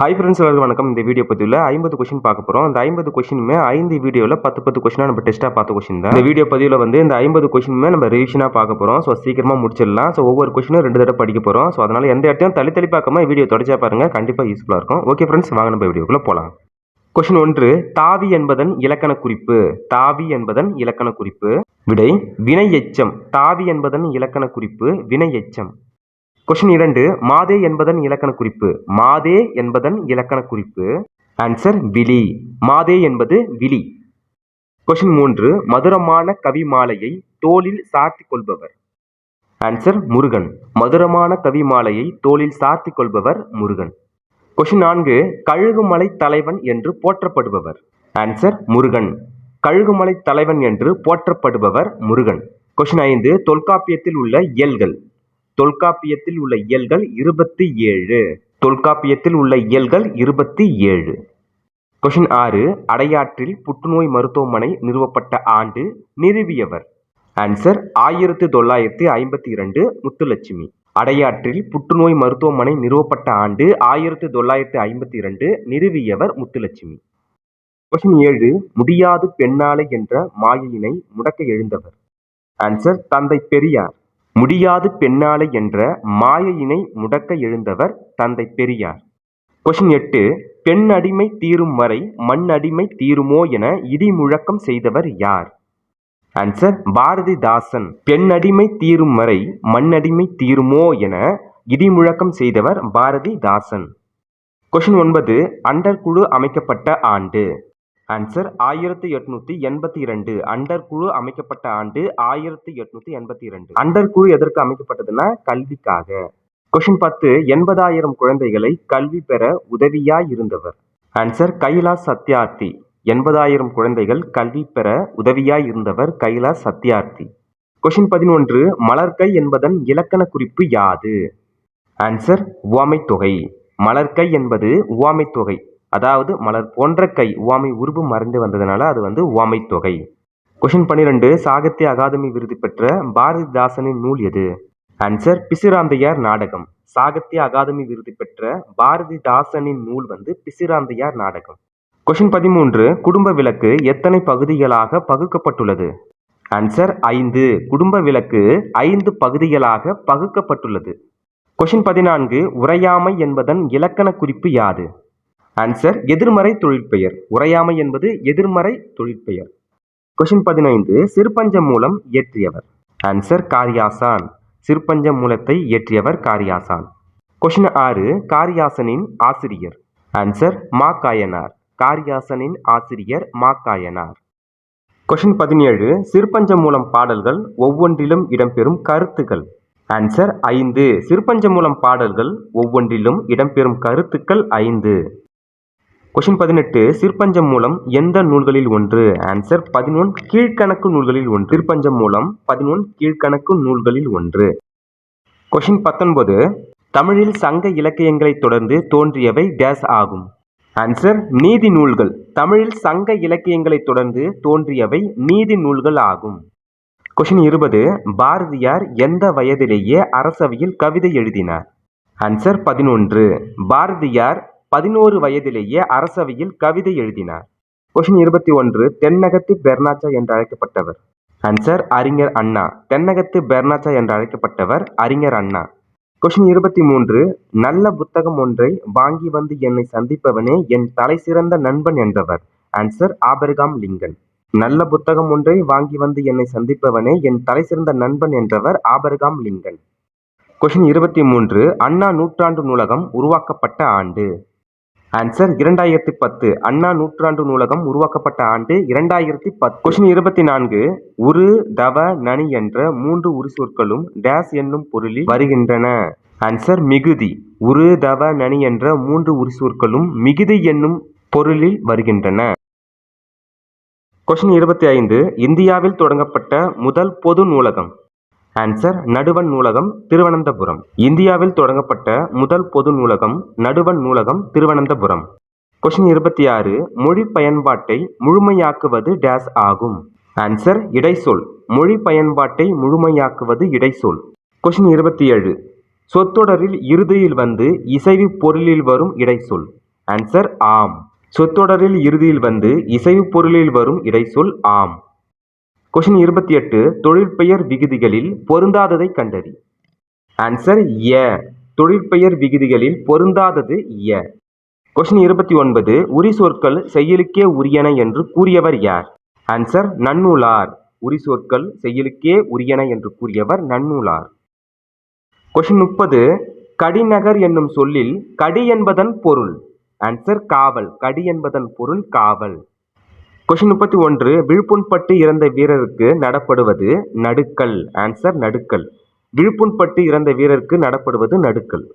Hi friends, எல்லாருக்கும் வணக்கம். இந்த வீடியோ பதிவில் 50 கொஸ்டின் பார்க்க போகிறோம். அந்த 50 கொஸ்டினுமே 5 வீடியோவில் 10 கொஸ்டினாக நம்ம டெஸ்ட்டாக பார்த்த கொஸ்டின் தான். இந்த வீடியோ பதிவில் வந்து இந்த 50 கொஸ்டினுமே நம்ம ரிவிஷனாக பார்க்க போகிறோம். ஸோ சீக்கிரமாக முடிச்சிடலாம். ஸோ ஒவ்வொரு கொஸ்டினும் 2 தடவை படிக்க போகிறோம். ஸோ அதனால் எந்த இடத்தையும் தள்ளி பார்க்காம வீடியோ தொடர்ச்சியாக பாருங்கள். கண்டிப்பாக யூஸ்ஃபுல்லாக இருக்கும். ஓகே ஃப்ரெண்ட்ஸ், வாங்க நம்ம வீடியோக்குள்ளே போகலாம். கொஸ்டின் 1, தாவி என்பதன் இலக்கண குறிப்பு. தாவி என்பதன் இலக்கண குறிப்பு. விடை வினை எச்சம். தாவி என்பதன் இலக்கண குறிப்பு வினை எச்சம். கொஸ்டின் 2, மாதே என்பதன் இலக்கண குறிப்பு. மாதே என்பதன் இலக்கண குறிப்பு. ஆன்சர் விழி. மாதே என்பது விழி. கொஸ்டின் 3, மதுரமான கவி மாலையை தோளில் சார்த்திக் கொள்பவர். ஆன்சர் முருகன். மதுரமான கவி மாலையை தோளில் சார்த்திக் கொள்பவர் முருகன். கொஸ்டின் 4, கழுகுமலை தலைவன் என்று போற்றப்படுபவர். ஆன்சர் முருகன். கழுகுமலை தலைவன் என்று போற்றப்படுபவர் முருகன். கொஸ்டின் 5, தொல்காப்பியத்தில் உள்ள இயல்கள். தொல்காப்பியத்தில் உள்ள இயல்கள் 27. தொல்காப்பியத்தில் உள்ள இயல்கள் 27. கொஸ்டின் 6, அடையாற்றில் புற்றுநோய் மருத்துவமனை நிறுவப்பட்ட ஆண்டு நிறுவியவர். ஆன்சர் 1952 முத்துலட்சுமி. அடையாற்றில் புற்றுநோய் மருத்துவமனை நிறுவப்பட்ட ஆண்டு 1952. நிறுவியவர் முத்துலட்சுமி. கொஸ்டின் 7, முடியாது பெண்ணாலை என்ற மாயையினை முடக்க எழுந்தவர். ஆன்சர் தந்தை பெரியார். முடியாது பெண்ணாலை என்ற மாயையினை முடக்க எழுந்தவர் தந்தை பெரியார். கொஸ்டின் 8, பெண் அடிமை தீரும் வரை மண் அடிமை தீருமோ என இடி முழக்கம் செய்தவர் யார்? ஆன்சர் பாரதிதாசன். பெண் அடிமை தீரும் வரை மண் அடிமை தீருமோ என இடி முழக்கம் செய்தவர் பாரதிதாசன். கொஸ்டின் 9, அண்டர் குழு அமைக்கப்பட்ட ஆண்டு. ஆன்சர் 1882. அண்டர் குழு அமைக்கப்பட்ட ஆண்டு 1882. அண்டர் குழு எதற்கு அமைக்கப்பட்டதுன்னா கல்விக்காக. கொஸ்டின் 10, 80,000 குழந்தைகளை கல்வி பெற உதவியாய் இருந்தவர். ஆன்சர் கைலாஷ் சத்யார்த்தி. 80,000 குழந்தைகள் கல்வி பெற உதவியாய் இருந்தவர் கைலாஷ் சத்யார்த்தி. கொஸ்டின் 11, மலர்கை என்பதன் இலக்கண குறிப்பு யாது? ஆன்சர் உவமை தொகை. மலர்கை என்பது உவமை தொகை. அதாவது மலர் போன்ற கை, உவமை உருவு மறைந்து வந்ததுனால அது வந்து உவமை தொகை. கொஸ்டின் 12, சாகித்ய அகாதமி விருது பெற்ற பாரதிதாசனின் நூல் எது? ஆன்சர் பிசிராந்தையார் நாடகம். சாகித்ய அகாதமி விருது பெற்ற பாரதிதாசனின் நூல் வந்து பிசிராந்தையார் நாடகம். கொஸ்டின் 13, குடும்ப விளக்கு எத்தனை பகுதிகளாக பகுக்கப்பட்டுள்ளது? ஆன்சர் 5. குடும்ப விளக்கு 5 பகுதிகளாக பகுக்கப்பட்டுள்ளது. கொஸ்டின் 14, உரையாமை என்பதன் இலக்கண குறிப்பு யாது? ஆன்சர் எதிர்மறை தொழிற்பெயர். உரையாமை என்பது எதிர்மறை தொழிற்பெயர். கொஸ்டின் 15, சிறுபஞ்ச மூலம் இயற்றியவர். ஆன்சர் காரியாசான். சிறுபஞ்ச மூலத்தை இயற்றியவர் காரியாசான். கொஸ்டின் 6, காரியாசனின் ஆசிரியர். ஆன்சர் மாக்காயனார். காரியாசனின் ஆசிரியர் மாக்காயனார். கொஸ்டின் 17, சிறுபஞ்ச மூலம் பாடல்கள் ஒவ்வொன்றிலும் இடம்பெறும் கருத்துக்கள். ஆன்சர் 5. சிறுபஞ்ச மூலம் பாடல்கள் ஒவ்வொன்றிலும் இடம்பெறும் கருத்துக்கள் 5. கொஸ்டின் 18, சிறுபஞ்சம் மூலம் எந்த நூல்களில் ஒன்று? ஆன்சர் 11 கீழ்கணக்கு நூல்களில் ஒன்று. சிறுபஞ்சம் மூலம் 11 கீழ்கணக்கு நூல்களில் ஒன்று. கொஸ்டின் 19, தமிழில் சங்க இலக்கியங்களை தொடர்ந்து தோன்றியவை டேஸ் ஆகும். ஆன்சர் நீதி நூல்கள். தமிழில் சங்க இலக்கியங்களை தொடர்ந்து தோன்றியவை நீதி நூல்கள் ஆகும். கொஸ்டின் 20, பாரதியார் எந்த வயதிலேயே அரசவையில் கவிதை எழுதினார்? ஆன்சர் 11. பாரதியார் 11 வயதிலேயே அரசவையில் கவிதை எழுதினார். கொஸ்டின் 21, தென்னகத்து பெர்னாச்சா என்று அழைக்கப்பட்டவர். ஆன்சர் அறிஞர் அண்ணா. தென்னகத்து பெர்னாச்சா என்று அழைக்கப்பட்டவர் அறிஞர் அண்ணா. கொஸ்டின் 23, நல்ல புத்தகம் ஒன்றை வாங்கி வந்து என்னை சந்திப்பவனே என் தலை சிறந்த நண்பன் என்றவர். Answer Abraham Lincoln. நல்ல புத்தகம் ஒன்றை வாங்கி வந்து என்னை சந்திப்பவனே என் தலை சிறந்த நண்பன் என்றவர் ஆபிரகாம் லிங்கன். கொஸ்டின் 23, அண்ணா நூற்றாண்டு நூலகம் உருவாக்கப்பட்ட ஆண்டு. ஆன்சர் 2010. அண்ணா நூற்றாண்டு நூலகம் உருவாக்கப்பட்ட ஆண்டு 2010. கொஸ்டின் 24, உரு தவ நனி என்ற 3 உரி சொற்களும் டேஸ் என்னும் பொருளில் வருகின்றன. ஆன்சர் மிகுதி. உரு தவ நனி என்ற 3 உரி சொற்களும் மிகுதி என்னும் பொருளில் வருகின்றன. கொஸ்டின் 25, இந்தியாவில் தொடங்கப்பட்ட முதல் பொது நூலகம். ஆன்சர் நடுவண் நூலகம், திருவனந்தபுரம். இந்தியாவில் தொடங்கப்பட்ட முதல் பொது நூலகம் நடுவண் நூலகம், திருவனந்தபுரம். கொஸ்டின் 26, மொழி பயன்பாட்டை முழுமையாக்குவது டேஸ் ஆகும். ஆன்சர் இடைச்சொல். மொழி பயன்பாட்டை முழுமையாக்குவது இடைச்சொல். கொஸ்டின் 27, சொற்றொடரில் இறுதியில் வந்து இசைவு பொருளில் வரும் இடைச்சொல். ஆன்சர் ஆம். சொற்றொடரில் இறுதியில் வந்து இசைவு பொருளில் வரும் இடைச்சொல் ஆம். கொஸ்டின் 28 தொழிற்பெயர் விகுதிகளில் பொருந்தாததை கண்டறி. ஆன்சர் ய. தொழிற்பெயர் விகுதிகளில் பொருந்தாதது ய. கொஸ்டின் 29 உரி சொற்கள் செய்யுளுக்கே உரியன என்று கூறியவர் யார்? ஆன்சர் நன்னூலார். உரி சொற்கள் செய்யுளுக்கே உரியன என்று கூறியவர் நன்னூலார். கொஸ்டின் 30 கடிநகர் என்னும் சொல்லில் கடி என்பதன் பொருள். ஆன்சர் காவல். கடி என்பதன் பொருள் காவல். கொஸ்டின் 31 விழுப்புண்பட்டு இறந்த வீரருக்கு நடப்படுவது நடுக்கல். ஆன்சர் நடுக்கல். விழுப்புண்பட்டு இறந்த வீரருக்கு நடப்படுவது நடுக்கல்.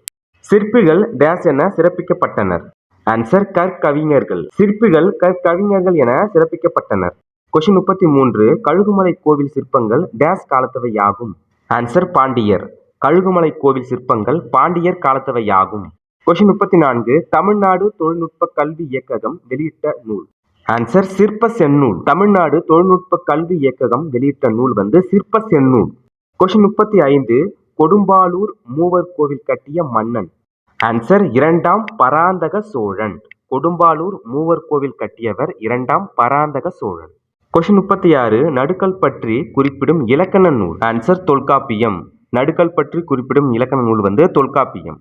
சிற்பிகள் டேஸ் என சிறப்பிக்கப்பட்டனர். ஆன்சர் கற்கவிஞர்கள். சிற்பிகள் கற்கவிஞர்கள் என சிறப்பிக்கப்பட்டனர். கொஸ்டின் 33 கழுகுமலை கோவில் சிற்பங்கள் டேஸ் காலத்தவை ஆகும். ஆன்சர் பாண்டியர். கழுகுமலை கோவில் சிற்பங்கள் பாண்டியர் காலத்தவை ஆகும். கொஸ்டின் 34 தமிழ்நாடு தொழில்நுட்ப கல்வி இயக்ககம் வெளியிட்ட நூல். ஆன்சர் சிற்ப செந்நூல். தமிழ்நாடு தொழில்நுட்ப கல்வி இயக்ககம் வெளியிட்ட நூல் வந்து சிற்ப செந்நூல். கொஸ்டின் 35 கொடும்பாளூர் மூவர் கோவில் கட்டிய மன்னன். ஆன்சர் இரண்டாம் பராந்தக சோழன். கொடும்பாளூர் மூவர் கோவில் கட்டியவர் இரண்டாம் பராந்தக சோழன். கொஸ்டின் 36 நடுக்கல் பற்றி குறிப்பிடும் இலக்கண நூல். ஆன்சர் தொல்காப்பியம். நடுக்கல் பற்றி குறிப்பிடும் இலக்கண நூல் வந்து தொல்காப்பியம்.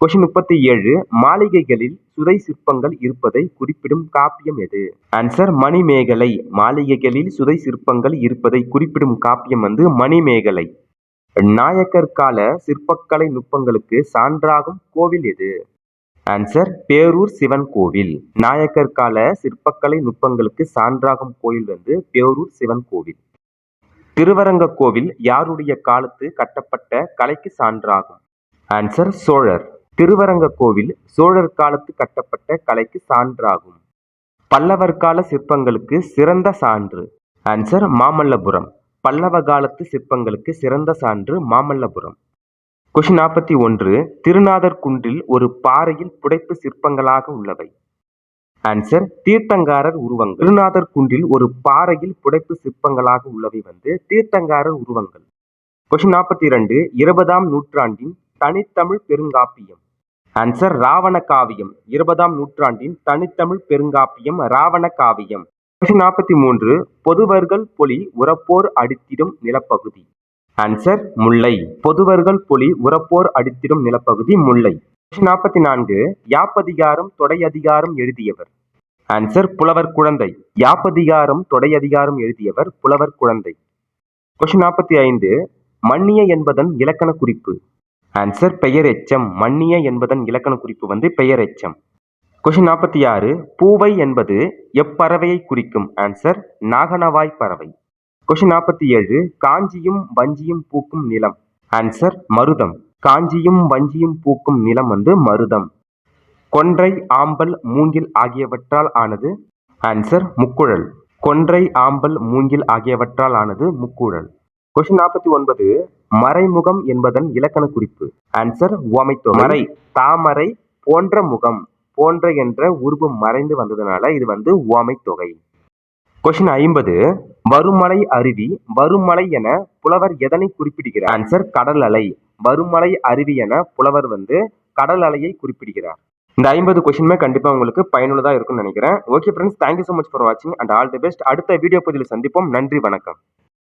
கொஸ்டின் 37 மாளிகைகளில் சுதை சிற்பங்கள் இருப்பதை குறிப்பிடும் காப்பியம் எது? ஆன்சர் மணிமேகலை. மாளிகைகளில் சுதை சிற்பங்கள் இருப்பதை குறிப்பிடும் காப்பியம் வந்து மணிமேகலை. நாயக்கர் கால சிற்பக்கலை நுட்பங்களுக்கு சான்றாகும் கோவில் எது? ஆன்சர் பேரூர் சிவன் கோவில். நாயக்கர் கால சிற்பக்கலை நுட்பங்களுக்கு சான்றாகும் கோயில் வந்து பேரூர் சிவன் கோவில். திருவரங்க கோவில் யாருடைய காலத்து கட்டப்பட்ட கலைக்கு சான்றாகும்? ஆன்சர் சோழர். திருவரங்க கோவில் சோழர் காலத்து கட்டப்பட்ட கலைக்கு சான்றாகும். பல்லவர் கால சிற்பங்களுக்கு சிறந்த சான்று. ஆன்சர் மாமல்லபுரம். பல்லவ காலத்து சிற்பங்களுக்கு சிறந்த சான்று மாமல்லபுரம். கொஸ்டின் 41 திருநாதர் குன்றில் ஒரு பாறையில் புடைப்பு சிற்பங்களாக உள்ளவை. ஆன்சர் தீர்த்தங்காரர் உருவங்கள். திருநாதர் குன்றில் ஒரு பாறையில் புடைப்பு சிற்பங்களாக உள்ளவை வந்து தீர்த்தங்காரர் உருவங்கள். கொஸ்டின் 42 20ஆம் நூற்றாண்டின் தனித்தமிழ் பெருங்காப்பியம். ஆன்சர் ராவண காவியம். 20ஆம் நூற்றாண்டின் தனித்தமிழ் பெருங்காப்பியம் ராவண காவியம். கொஸ்டின் 43 பொதுவர்கள் பொலி உரப்போர் அடித்திடும் நிலப்பகுதி. ஆன்சர் முல்லை. பொதுவர்கள் பொலி உரப்போர் அடித்திடும் நிலப்பகுதி முல்லை. கொஸ்டின் 44 யாப்பதிகாரம் தொடையதிகாரம் எழுதியவர். ஆன்சர் புலவர் குழந்தை. யாப்பதிகாரம் தொடையதிகாரம் எழுதியவர் புலவர் குழந்தை. கொஸ்டின் 45 மன்னிய என்பதன் இலக்கண குறிப்பு. ஆன்சர் பெயர் எச்சம். மன்னிய என்பதன் இலக்கண குறிப்பு வந்து பெயர் எச்சம். கொஸ்டின் 46 பூவை என்பது எப்பறவையை குறிக்கும்? ஆன்சர் நாகனவாய் பறவை. கொஸ்டின் 47 காஞ்சியும் வஞ்சியும் பூக்கும் நிலம். ஆன்சர் மருதம். காஞ்சியும் வஞ்சியும் பூக்கும் நிலம் வந்து மருதம். கொன்றை ஆம்பல் மூங்கில் ஆகியவற்றால் ஆனது. ஆன்சர் முக்குழல். கொன்றை ஆம்பல் மூங்கில் ஆகியவற்றால் ஆனது முக்குழல். கொஸ்டின் 49 மறைமுகம் என்பதன் இலக்கண குறிப்பு. ஆன்சர் உவமைத்தொகை. மறை தாமரை போன்ற முகம். போன்ற என்ற உருவு மறைந்து வந்ததுனால இது வந்து உவமைத்தொகை. கொஸ்டின் 50 வருமலை அருவி வருமலை என புலவர் எதனை குறிப்பிடுகிறார்? ஆன்சர் கடல் அலை. வருமலை அருவி என புலவர் வந்து கடல் அலையை குறிப்பிடுகிறார். இந்த 50 கொஸ்டினுமே கண்டிப்பா உங்களுக்கு பயனுள்ளதா இருக்கும்னு நினைக்கிறேன். Okay friends, thank you so much for வாட்சிங் அண்ட் ஆல் தி பெஸ்ட். அடுத்த வீடியோ பதிவில் சந்திப்போம். நன்றி, வணக்கம்.